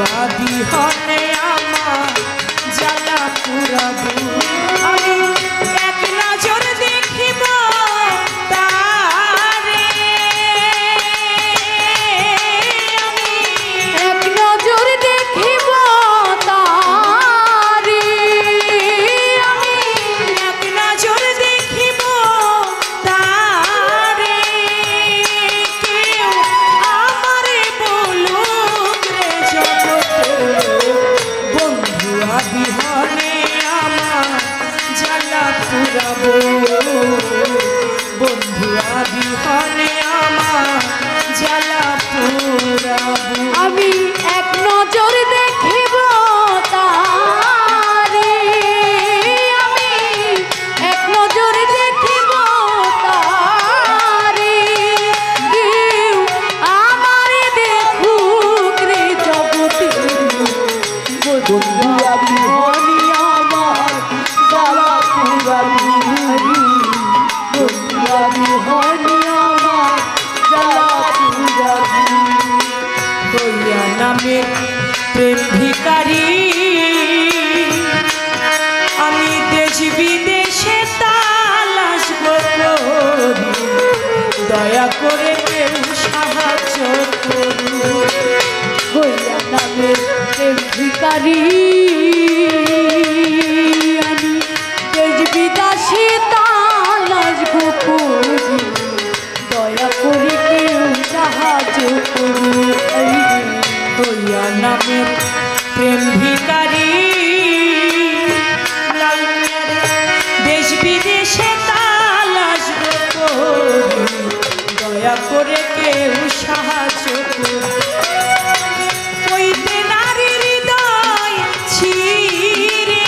বিহনে আমার জ্বালা পুরাবো আমি এক নজর দেখিব তারে আমি এক নজর দেখিব তারে আমি এক নজর দেখিব তারে কেউ আমারে বলুক রে জগতের বন্ধু বিহনে আমার জ্বালা পুরাবো বন্ধু বিহনে আমার জ্বালা পুরাবো আমি এক নজর দেখিব তারে আমি এক নজর দেখিব তারে কেউ আমারে দেখুক রে জগতের বন্ধু বিহনে আমার জ্বালা পুরাবো বন্ধু বিহনে আমার জ্বালা পুরাবো দয়া নামে প্রেম ভিখারি আমি দেশ বিদেশে তালাশ করি দয়া করে কেউ সাহায্য করুন দয়া নামে প্রেম ভিখারি আমি দেশ বিদেশে তালাশ করি দয়া করে কেউ সাহায্য করুন দয়া নামের প্রেম ভিখারি দেশ বিদেশে তালাশ করি দয়া করে কেউ সাহায্য করুন কইতে নারীর হৃদয় ছিঁড়ে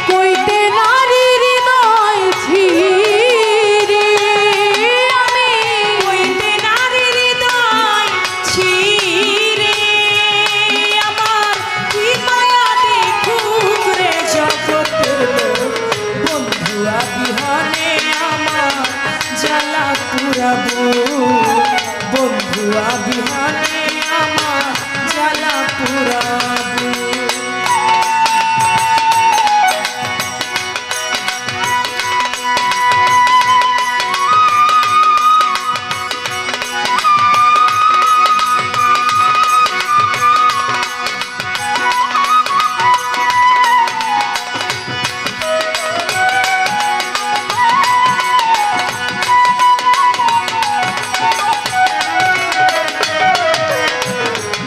কইতে নারীর হৃদয় ছিঁড়ে আমি কইতে নারীর হৃদয় ছিঁড়ে আমার কি মায়া দেখুক রে জগতের বন্ধু বিহনে আমার জ্বালা পুরাবো বন্ধু বিহনে আমার জ্বালা পুরাবো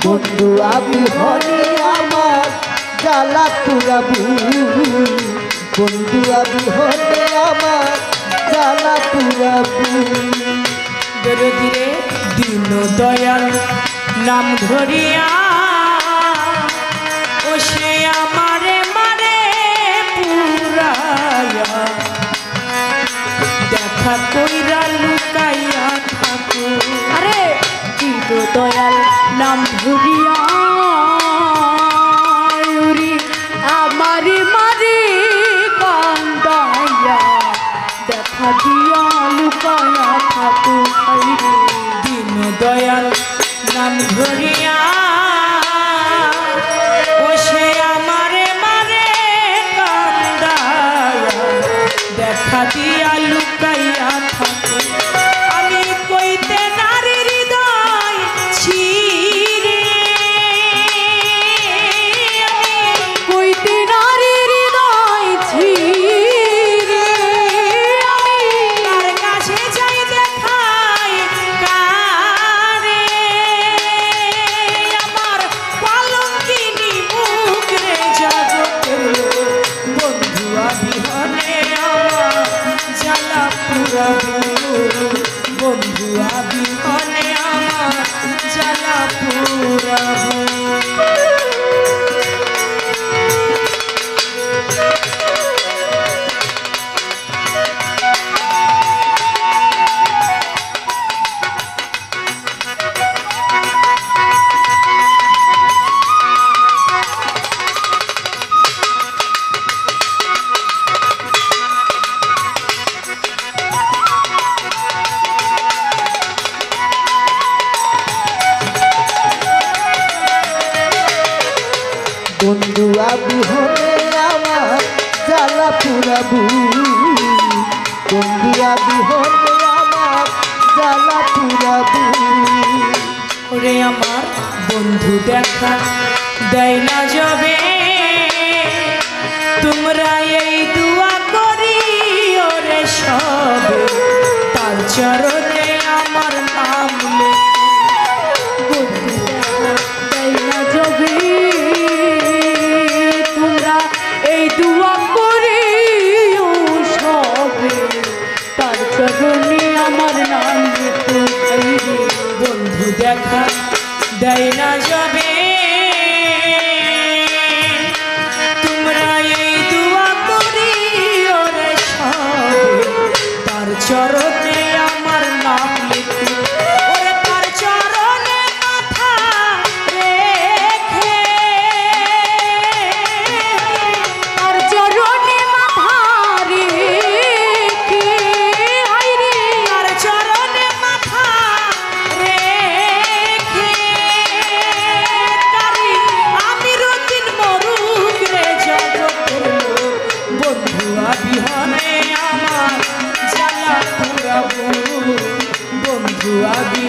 বন্ধু বিহনে আমার জ্বালা পুরাবো বন্ধু বিহনে আমার জ্বালা পুরাবো ধীরে ধীরে দীন দয়াল নাম ধরিয়া ও সে আমারে মারে পুরায়া দেখা কইরা লুকাইয়া থাকো আরে দীন দয়াল নাম ধরিয়া আমারে মারে কান্দাইয়া দেখা দিয়া লুকায়া থাকো দীন দয়াল নাম ধরিয়া ও সে আমারে মারে কান্দাইয়া দেখা দিয়া লুকাইয়া থাকো আমি কইতে নারীর হৃদয় ছিঁড়ে কইতে নারীর হৃদয় ছিঁড়ে আমি তার কাছে যাই দেখাই কারে আমার পালঙ্কিনী মুখ রে জগতের বন্ধু বিহনে আমার জ্বালা পুরাবো বন্ধু বিহনে আমার জ্বালা পুরাবো বিহনে আমার জ্বালা পুরাবু। ওরে আমার বন্ধু দেখা দেয় না যাবে, তোমরা এই দুয়া করি ওরে সবে, তার চরণে আমার নাম বন্ধু দেখা দেয় না যাবে, তোমরা এই দুয়া করি সবে, তার চরণে আমার নাম লিখে। বন্ধু দেখা দেয় না যাবে, তোমরা এই দুয়া করি ওরে সবে, তার চরণে আমার নাম লিখে। ওরে তার চরণে মাথা রেখে, তার চরণে মাথা রেখে, হায়রে তার চরণে মাথা রেখে, তারি আমি রতিন মরুক রে জগতের লোক, বন্ধু আবিহনে আমার জ্বালা পুরাবো, বন্ধু আবি